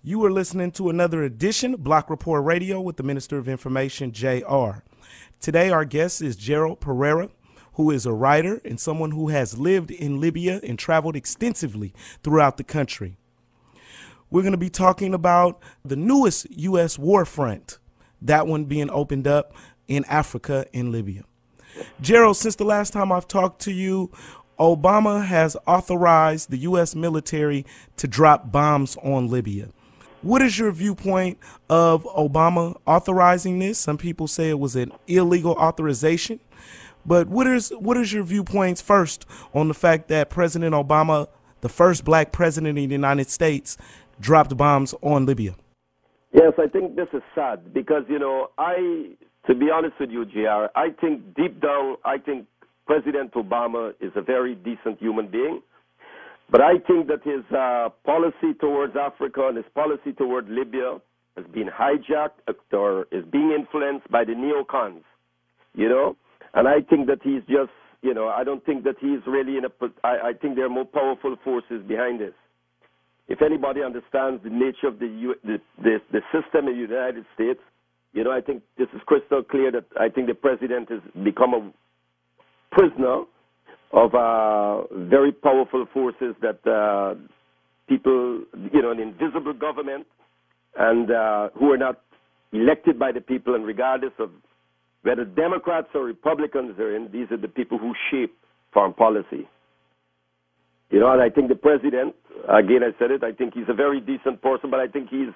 You are listening to another edition of Block Report Radio with the Minister of Information, J.R. Today, our guest is Gerald Pereira, who is a writer and someone who has lived in Libya and traveled extensively throughout the country. We're going to be talking about the newest U.S. war front, that one being opened up in Africa and Libya. Gerald, since the last time I've talked to you, Obama has authorized the U.S. military to drop bombs on Libya. What is your viewpoint of Obama authorizing this? Some people say it was an illegal authorization. But what is your viewpoints first on the fact that President Obama, the first black president of the United States, dropped bombs on Libya? Yes, I think this is sad because, to be honest with you, JR, I think deep down, President Obama is a very decent human being. But I think that his policy towards Africa and his policy toward Libya has been hijacked or is being influenced by the neocons, And I think that he's just, I don't think that he's really I think there are more powerful forces behind this. If anybody understands the nature of the system in the United States, I think this is crystal clear that I think the president has become a prisoner of very powerful forces that people, an invisible government, and who are not elected by the people, and regardless of whether Democrats or Republicans are in, these are the people who shape foreign policy. And I think the president, again, I said it, I think he's a very decent person, but I think he's,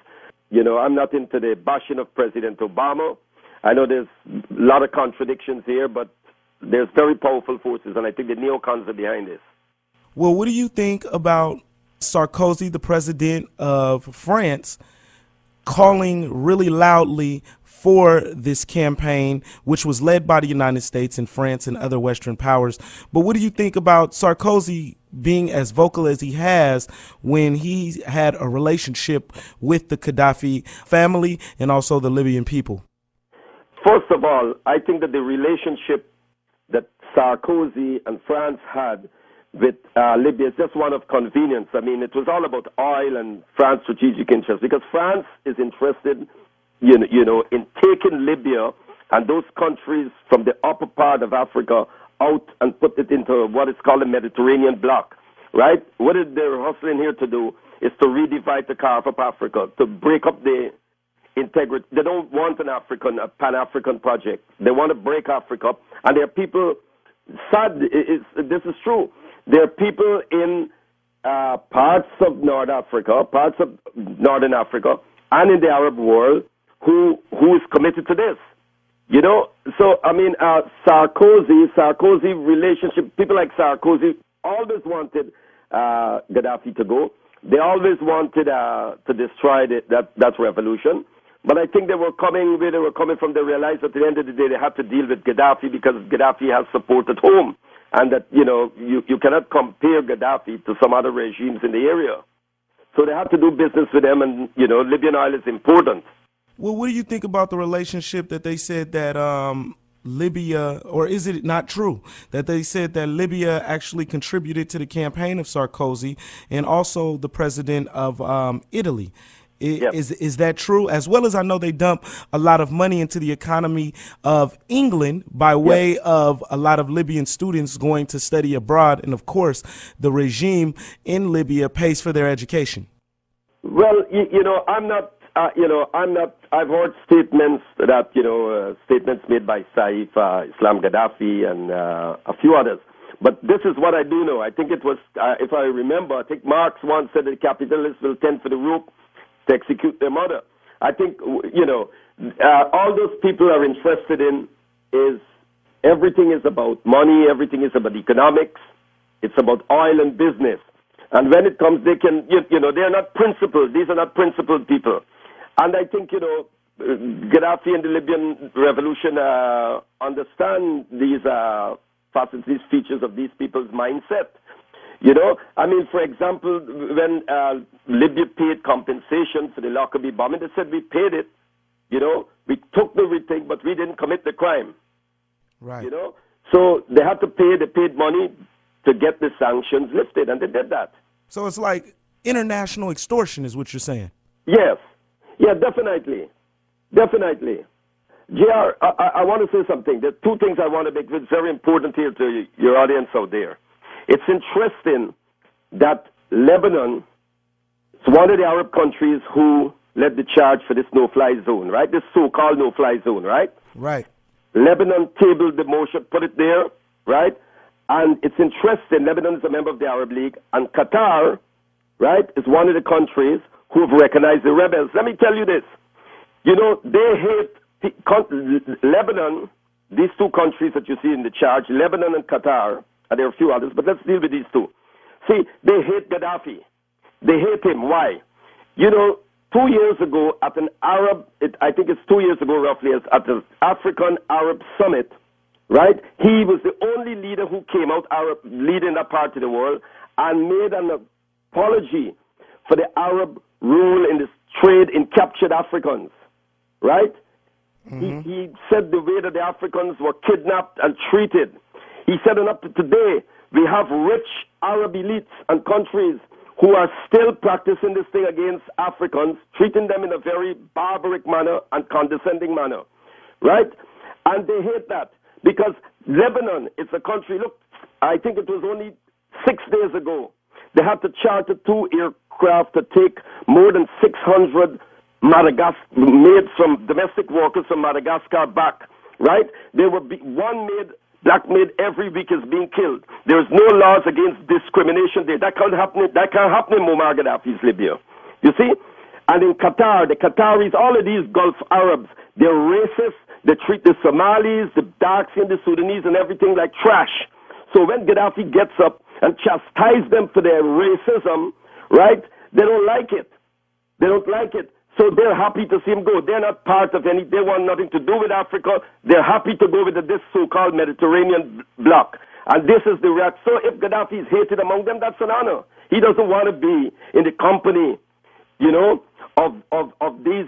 I'm not into the bashing of President Obama. I know there's a lot of contradictions here, but there's very powerful forces, and I think the neocons are behind this. Well, what do you think about Sarkozy, the president of France, calling really loudly for this campaign, which was led by the United States and France and other Western powers? But what do you think about Sarkozy being as vocal as he has when he had a relationship with the Gaddafi family and also the Libyan people? First of all, I think that the relationship that Sarkozy and France had with Libya is just one of convenience. I mean, it was all about oil and France's strategic interests, because France is interested, in taking Libya and those countries from the upper part of Africa out and put it into what is called a Mediterranean bloc, right? What they're hustling here to do is to redivide the carve up Africa, to break up the integrity. They don't want a Pan-African project. They want to break Africa up. And there are people, this is true, there are people in parts of North Africa, parts of Northern Africa, and in the Arab world who is committed to this. So, I mean, Sarkozy relationship, people like Sarkozy always wanted Gaddafi to go. They always wanted to destroy that revolution. But I think they were coming where they were coming from. They realized at the end of the day they had to deal with Gaddafi because Gaddafi has support at home. And that, you cannot compare Gaddafi to some other regimes in the area. So they had to do business with them, and, Libyan oil is important. Well, what do you think about the relationship that they said that Libya, or is it not true, that they said that Libya actually contributed to the campaign of Sarkozy and also the president of Italy? Yep. Is that true? As well as I know they dump a lot of money into the economy of England by way of a lot of Libyan students going to study abroad. And, of course, the regime in Libya pays for their education. Well, I've heard statements statements made by Saif Islam Gaddafi and a few others. But this is what I do know. I think it was, if I remember, I think Marx once said that capitalists will tend for the rope to execute their mother. I think, all those people are interested in is everything is about money, everything is about economics, it's about oil and business. And when it comes, they can, they're not principled. These are not principled people. And I think, Gaddafi and the Libyan revolution understand these facets, these features of these people's mindset. I mean, for example, when Libya paid compensation for the Lockerbie bombing, they said we paid it. We took the thing, but we didn't commit the crime. Right. So they had to pay. They paid money to get the sanctions lifted, and they did that. So it's like international extortion is what you're saying. Yes. Yeah, definitely. Definitely. JR, I want to say something. There are two things I want to make very important here to your audience out there. It's interesting that Lebanon is one of the Arab countries who led the charge for this no-fly zone, right? This so-called no-fly zone, right? Right. Lebanon tabled the motion, put it there, right? And it's interesting, Lebanon is a member of the Arab League, and Qatar, right, is one of the countries who have recognized the rebels. Let me tell you this. You know, they hate Lebanon, these two countries that you see in the charge, Lebanon and Qatar, and there are a few others, but let's deal with these two. See, they hate Gaddafi. They hate him. Why? You know, 2 years ago at an Arab, I think it's 2 years ago roughly, at the African Arab Summit, right? He was the only leader who came out leading that part of the world and made an apology for the Arab rule in this trade in captured Africans, right? Mm-hmm. He said the way that the Africans were kidnapped and treated. He said, and up to today, we have rich Arab elites and countries who are still practicing this thing against Africans, treating them in a very barbaric manner and condescending manner, right? And they hate that because Lebanon is a country, look, I think it was only 6 days ago, they had to charter 2 aircraft to take more than 600 made from domestic workers from Madagascar back, right? There will be black maid every week is being killed. There is no laws against discrimination there. That can't happen in Muammar Gaddafi's Libya. You see? And in Qatar, the Qataris, all of these Gulf Arabs, they're racist. They treat the Somalis, the dark-skinned, the Sudanese, and everything like trash. So when Gaddafi gets up and chastises them for their racism, right, they don't like it. They don't like it. So they're happy to see him go. They're not part of any, they want nothing to do with Africa. They're happy to go with this so-called Mediterranean bloc. And this is the reaction. So if Gaddafi is hated among them, that's an honor. He doesn't want to be in the company, you know, of these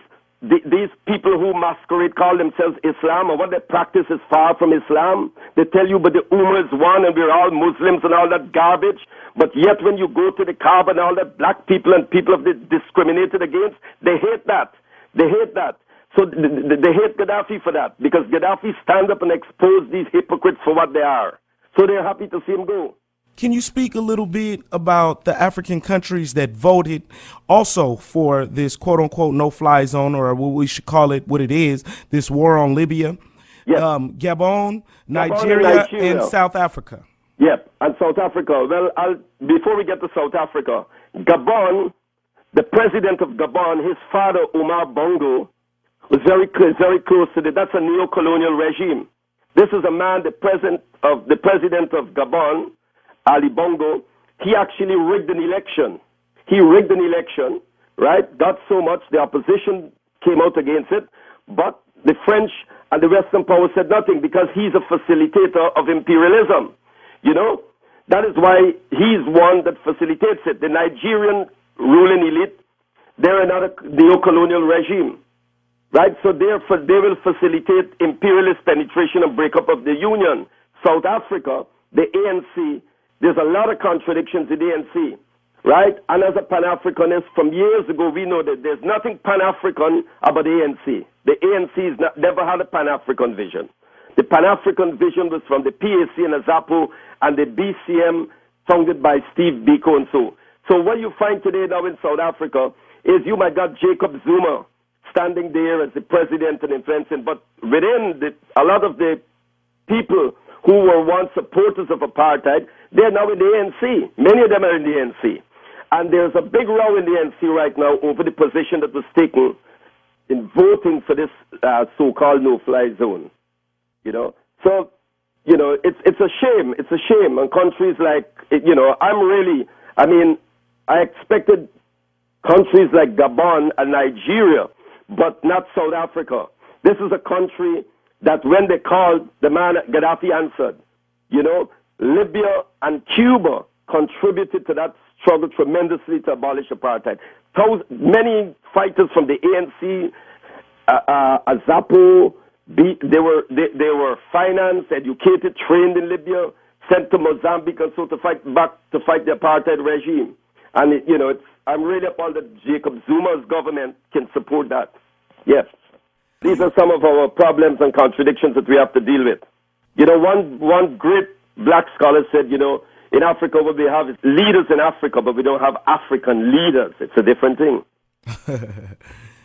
people who masquerade, call themselves Islam, and what they practice is far from Islam. They tell you, but the Ummah is one and we're all Muslims and all that garbage. But yet when you go to the Kaaba and all that, black people and people have been discriminated against, they hate that. They hate that. So they hate Gaddafi for that, because Gaddafi stand up and expose these hypocrites for what they are. So they're happy to see him go. Can you speak a little bit about the African countries that voted also for this quote-unquote no-fly zone, or what we should call it what it is, this war on Libya? Yes. Gabon, Nigeria, and South Africa. Yep, and South Africa. Well, before we get to South Africa, Gabon, the president of Gabon, his father, Omar Bongo, was very close to that. That's a neocolonial regime. This is a man, the president of Gabon, Ali Bongo. He actually rigged an election. He rigged an election, right? Not so much. The opposition came out against it, but the French and the Western powers said nothing because he's a facilitator of imperialism. You know, that is why he's one that facilitates it. The Nigerian ruling elite, they're another neo-colonial regime, right? So they will facilitate imperialist penetration and breakup of the Union. South Africa, the ANC, there's a lot of contradictions in the ANC, right? And as a Pan-Africanist, from years ago, we know that there's nothing Pan-African about the ANC. The ANC never had a Pan-African vision. The Pan-African vision was from the PAC and AZAPO and the BCM founded by Steve Biko and so. So what you find today now in South Africa is you might got Jacob Zuma standing there as the president and influencing, but within a lot of the people who were once supporters of apartheid, they're now in the ANC. Many of them are in the ANC. And there's a big row in the ANC right now over the position that was taken in voting for this so-called no-fly zone. You know, so, you know, it's a shame. It's a shame. And countries like, you know, I expected countries like Gabon and Nigeria, but not South Africa. This is a country that when they called, the man Gaddafi answered. You know, Libya and Cuba contributed to that struggle tremendously to abolish apartheid. Many fighters from the ANC, AZAPO, they were financed, educated, trained in Libya, sent to Mozambique and so to fight the apartheid regime. And I'm really appalled that Jacob Zuma's government can support that. Yes. These are some of our problems and contradictions that we have to deal with. You know, one great black scholar said, you know, in Africa what we have is leaders in Africa, but we don't have African leaders. It's a different thing.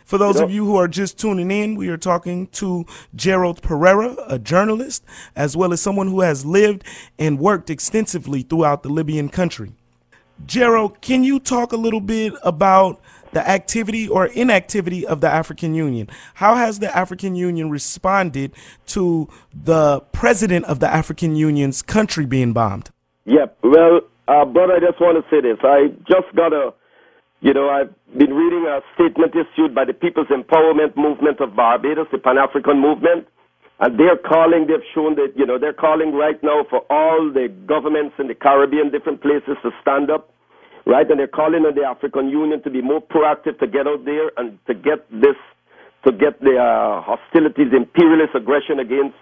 For those of you who are just tuning in, we are talking to Gerald Pereira, a journalist, as well as someone who has lived and worked extensively throughout the Libyan country. Gerald, can you talk a little bit about the activity or inactivity of the African Union? How has the African Union responded to the president of the African Union's country being bombed? Yeah, well, brother, I just want to say this. I just got I've been reading a statement issued by the People's Empowerment Movement of Barbados, the Pan-African movement, and they're calling right now for all the governments in the Caribbean, different places to stand up, right? And they're calling on the African Union to be more proactive, to get out there and to get the hostilities, imperialist aggression against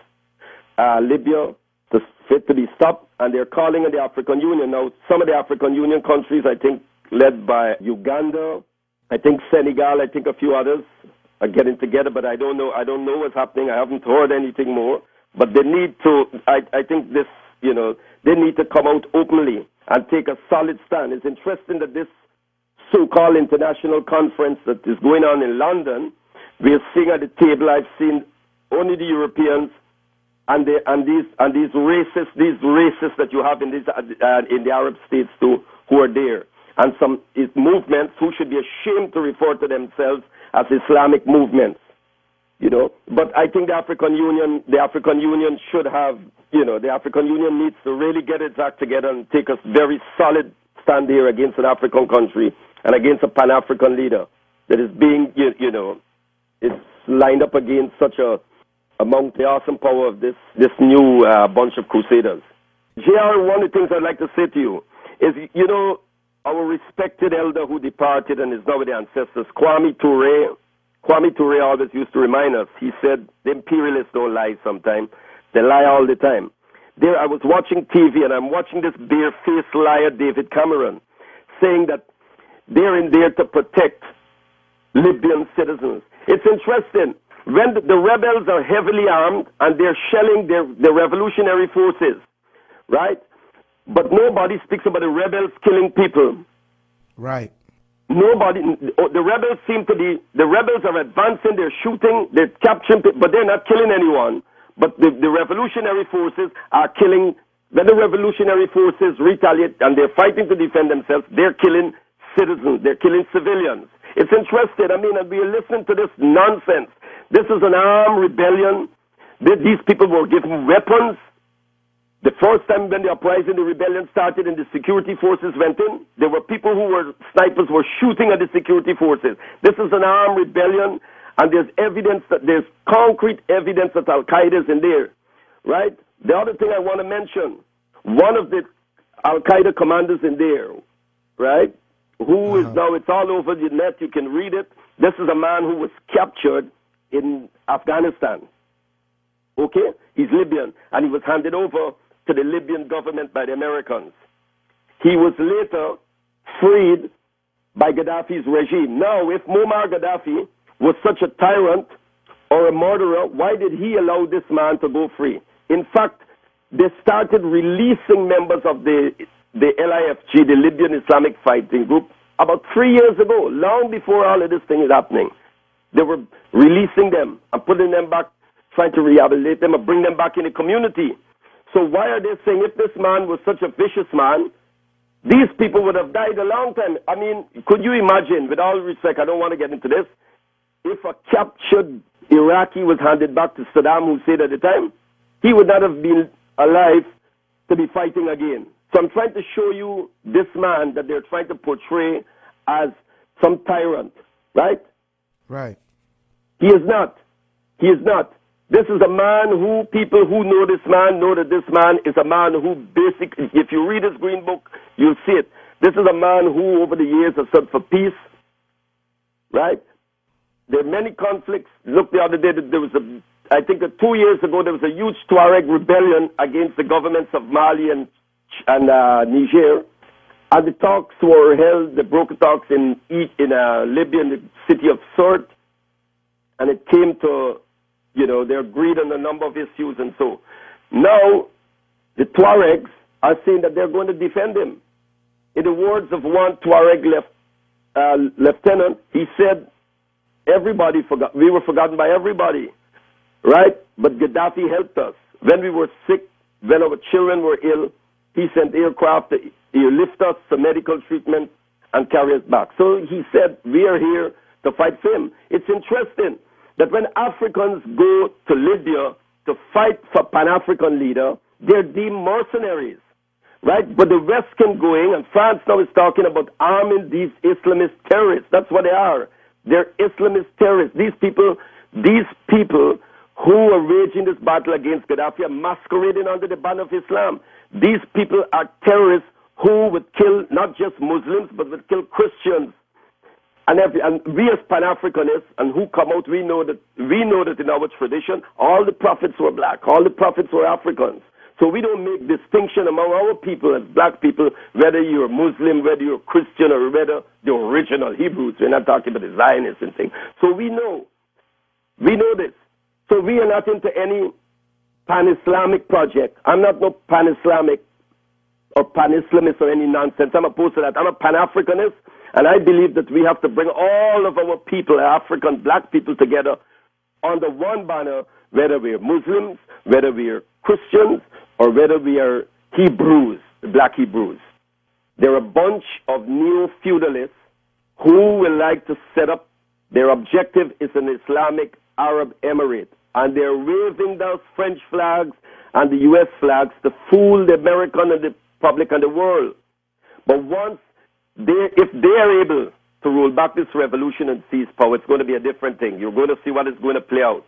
Libya to be stopped. And they're calling on the African Union. Now, some of the African Union countries, I think, led by Uganda, I think Senegal, I think a few others are getting together, but I don't know what's happening. I haven't heard anything more. But they need to, I think this, they need to come out openly and take a solid stand. It's interesting that this so-called international conference that is going on in London, we're seeing at the table, I've seen only the Europeans and these racists that you have in the Arab states too, who are there. And some movements who should be ashamed to refer to themselves as Islamic movements, But I think the African Union should have, the African Union needs to really get its act together and take a very solid stand here against an African country and against a Pan-African leader that is being, it's lined up against among the awesome power of this new bunch of crusaders. JR, one of the things I'd like to say to you is, our respected elder who departed and is now with the ancestors, Kwame Ture always used to remind us, he said, the imperialists don't lie sometimes. They lie all the time. I was watching TV and I'm watching this bare-faced liar, David Cameron, saying that they're in there to protect Libyan citizens. It's interesting. When the rebels are heavily armed and they're shelling the revolutionary forces, right? But nobody speaks about the rebels killing people. Right. Nobody. The rebels are advancing, they're shooting, they're capturing people, but they're not killing anyone. But the revolutionary forces are killing. When the revolutionary forces retaliate and they're fighting to defend themselves, they're killing citizens, they're killing civilians. It's interesting. And we're listening to this nonsense. This is an armed rebellion. These people were given weapons. The first time when the uprising, the rebellion started and the security forces went in, there were people snipers were shooting at the security forces. This is an armed rebellion, and there's concrete evidence that Al-Qaeda is in there, right? The other thing I want to mention, one of the Al-Qaeda commanders in there, right, who is now, it's all over the net, you can read it. This is a man who was captured in Afghanistan. Okay? He's Libyan, and he was handed over to the Libyan government by the Americans. He was later freed by Gaddafi's regime. Now, if Muammar Gaddafi was such a tyrant or a murderer, why did he allow this man to go free? In fact, they started releasing members of the LIFG, the Libyan Islamic Fighting Group, about 3 years ago, long before all of this thing is happening. They were releasing them and putting them back, trying to rehabilitate them and bring them back in the community. So why are they saying if this man was such a vicious man, these people would have died a long time? Could you imagine, with all respect, I don't want to get into this, if a captured Iraqi was handed back to Saddam Hussein at the time, he would not have been alive to be fighting again. So I'm trying to show you this man that they're trying to portray as some tyrant, right? Right. He is not. He is not. This is a man who people who know this man know that this man is a man who basically, if you read his green book, you'll see it. This is a man who over the years has stood for peace, right? There are many conflicts. Look, the other day, there was I think 2 years ago, there was a huge Tuareg rebellion against the governments of Mali and Niger. And the talks were held, the broker talks in Libya, in the city of Sirte, and it came to, they agreed on a number of issues and so. Now, the Tuaregs are saying that they're going to defend him. In the words of one Tuareg lieutenant, he said, we were forgotten by everybody, right? But Gaddafi helped us. When we were sick, when our children were ill, he sent aircraft to lift us for medical treatment and carry us back. So he said, we are here to fight for him. It's interesting that when Africans go to Libya to fight for Pan-African leader, they're deemed mercenaries, right? But the West can go in, and France now is talking about arming these Islamist terrorists. That's what they are. They're Islamist terrorists. These people who are waging this battle against Gaddafi are masquerading under the banner of Islam. These people are terrorists who would kill not just Muslims, but would kill Christians. And we as Pan-Africanists, and who come out, we know that in our tradition, all the prophets were black, all the prophets were Africans. So we don't make distinction among our people as black people, whether you're Muslim, whether you're Christian, or whether the original Hebrews. We're not talking about the Zionists and things. So we know this. So we are not into any pan-Islamic project. I'm not no pan-Islamic or pan-Islamist or any nonsense. I'm opposed to that. I'm a Pan-Africanist, and I believe that we have to bring all of our people, African black people, together under one banner, whether we're Muslims, whether we're Christians, or whether we are Hebrews, the black Hebrews. They're a bunch of neo-feudalists who will like to set up, their objective is an Islamic Arab Emirate, and they're waving those French flags and the U.S. flags to fool the American and the public and the world. But if they are able to roll back this revolution and seize power, it's going to be a different thing. You're going to see what is going to play out.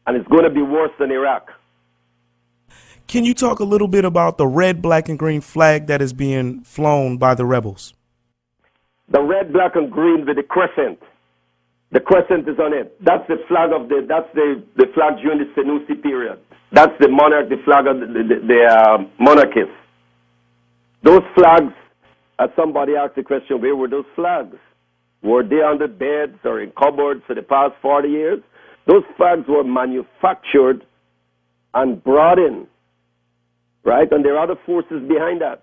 And it's going to be worse than Iraq. Can you talk a little bit about the red, black, and green flag that is being flown by the rebels? The red, black, and green with the crescent. The crescent is on it. That's the flag the flag during the Senussi period. That's the monarch, the flag of the monarchists. Those flags, as somebody asked the question, where were those flags? Were they under beds or in cupboards for the past 40 years? Those flags were manufactured and brought in, right? And there are other forces behind that.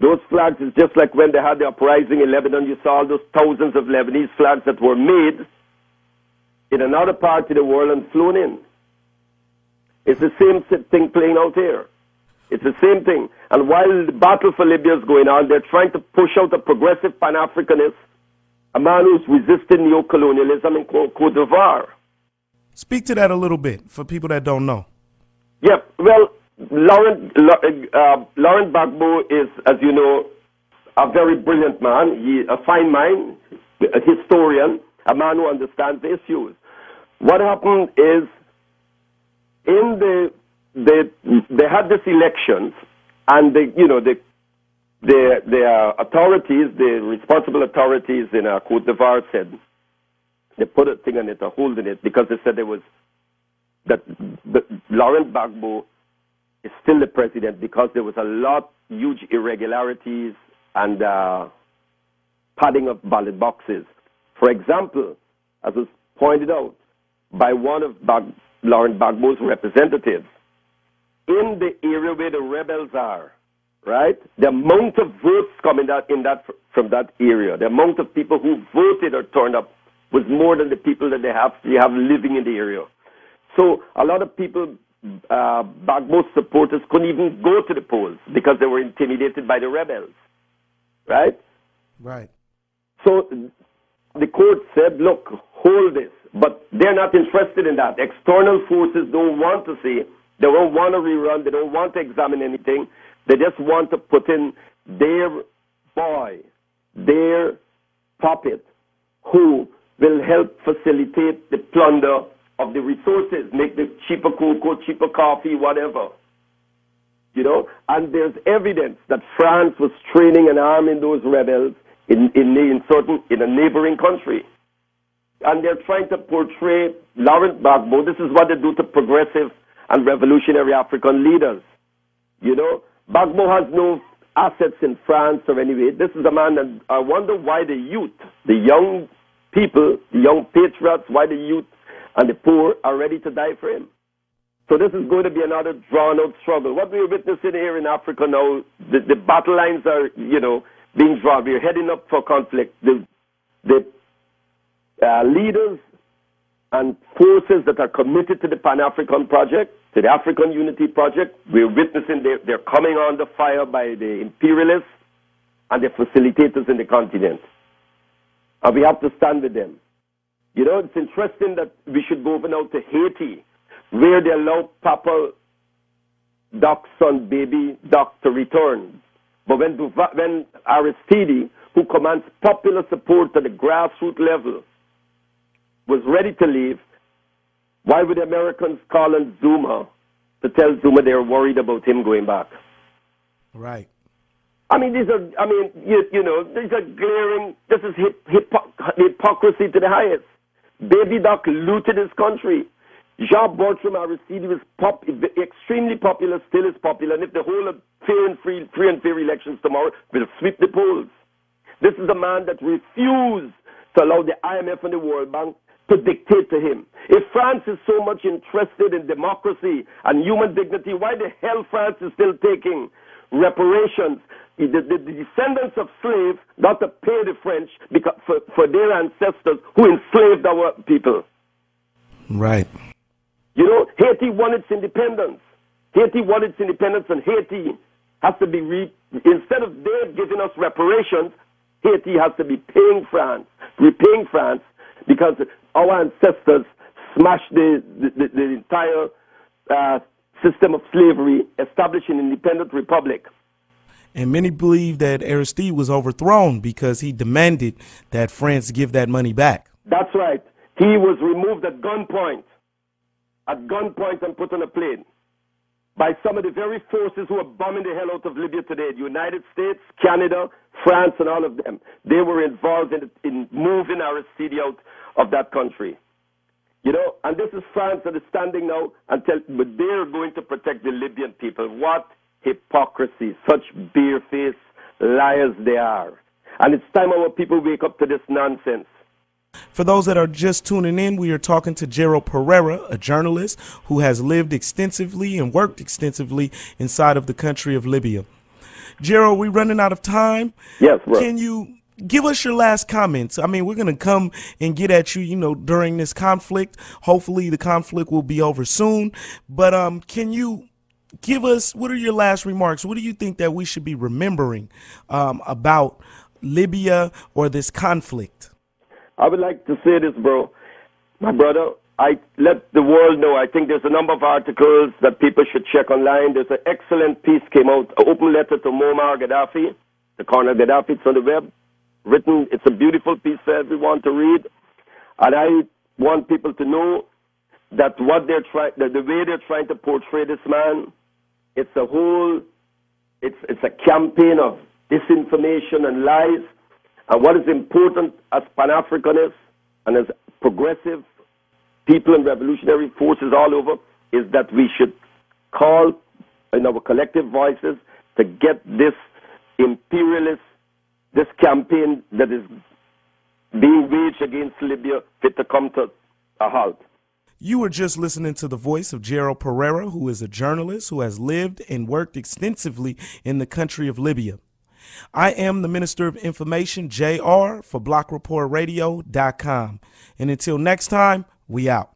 Those flags is just like when they had the uprising in Lebanon, you saw all those thousands of Lebanese flags that were made in another part of the world and flown in. It's the same thing playing out here. It's the same thing. And while the battle for Libya is going on, they're trying to push out a progressive Pan-Africanist, a man who's resisting neocolonialism in Côte d'Ivoire. Speak to that a little bit for people that don't know. Yeah, well, Laurent Gbagbo is, as you know, a very brilliant man. He's a fine mind, a historian, a man who understands the issues. What happened is, they had these elections, and the authorities, the responsible authorities in Côte d'Ivoire said they put a thing on it, a hold on it, because they said that Laurent Gbagbo is still the president because there was huge irregularities and padding of ballot boxes. For example, as was pointed out by one of Laurent Gbagbo's representatives, in the area where the rebels are, right, the amount of votes coming from that area, the amount of people who voted or turned up was more than the people that they have living in the area. So a lot of people, Gbagbo's supporters, couldn't even go to the polls because they were intimidated by the rebels, right? Right. So the court said, look, hold this. But they're not interested in that. External forces don't want to see. They don't want to rerun. They don't want to examine anything. They just want to put in their boy, their puppet, who will help facilitate the plunder of the resources, make the cheaper cocoa, cheaper coffee, whatever. And there's evidence that France was training and arming those rebels in a neighboring country. And they're trying to portray Laurent Gbagbo. This is what they do to progressive and revolutionary African leaders. Gbagbo has no assets in France or anyway. This is a man that I wonder why the youth, the young people, the young patriots, why the youth and the poor are ready to die for him. So this is going to be another drawn-out struggle. What we're witnessing here in Africa now, the battle lines are, being drawn. We're heading up for conflict. The leaders and forces that are committed to the Pan-African project, to the African Unity Project, we're witnessing they're coming under fire by the imperialists and the facilitators in the continent. And we have to stand with them. It's interesting that we should go over now to Haiti, where they allow Papa Doc's son, baby Doc, to return. But when Aristide, who commands popular support at the grassroots level, was ready to leave, why would the Americans call on Zuma to tell Zuma they were worried about him going back? Right. These are glaring, this is hypocrisy to the highest. Baby Doc looted his country. Jean-Bertrand Aristide was extremely popular, still is popular, and if the whole of free and fair elections tomorrow will sweep the polls. This is a man that refused to allow the IMF and the World Bank to dictate to him. If France is so much interested in democracy and human dignity, why the hell France is still taking reparations? The descendants of slaves got to pay the French for their ancestors who enslaved our people. Right. Haiti won its independence. Haiti won its independence, and Haiti has to be, instead of they giving us reparations, Haiti has to be repaying France, because our ancestors smashed the entire system of slavery, establishing an independent republic. And many believe that Aristide was overthrown because he demanded that France give that money back. That's right. He was removed at gunpoint and put on a plane by some of the very forces who are bombing the hell out of Libya today. The United States, Canada, France, and all of them. They were involved in moving Aristide out of that country. And this is France that is standing now but they're going to protect the Libyan people. What hypocrisy. Such bare-faced liars they are. And it's time our people wake up to this nonsense. For those that are just tuning in, we are talking to Gerald Pereira, a journalist who has lived extensively and worked extensively inside of the country of Libya. Gerald, we're running out of time. Yes, bro. Can you give us your last comments? We're going to come and get at you, during this conflict. Hopefully the conflict will be over soon. But can you give us, what are your last remarks? What do you think that we should be remembering about Libya or this conflict? I would like to say this, bro. My brother, I let the world know. I think there's a number of articles that people should check online. There's an excellent piece came out, an open letter to Muammar Gaddafi, the Colonel Gaddafi. It's on the web. Written, it's a beautiful piece for everyone to read. And I want people to know that the way they're trying to portray this man, it's a campaign of disinformation and lies. And what is important as Pan-Africanists and as progressive people and revolutionary forces all over is that we should call in our collective voices to get this imperialist, this campaign that is being waged against Libya fit to come to a halt. You were just listening to the voice of Gerald Pereira, who is a journalist who has lived and worked extensively in the country of Libya. I am the Minister of Information, JR, for BlockReportRadio.com. And until next time, we out.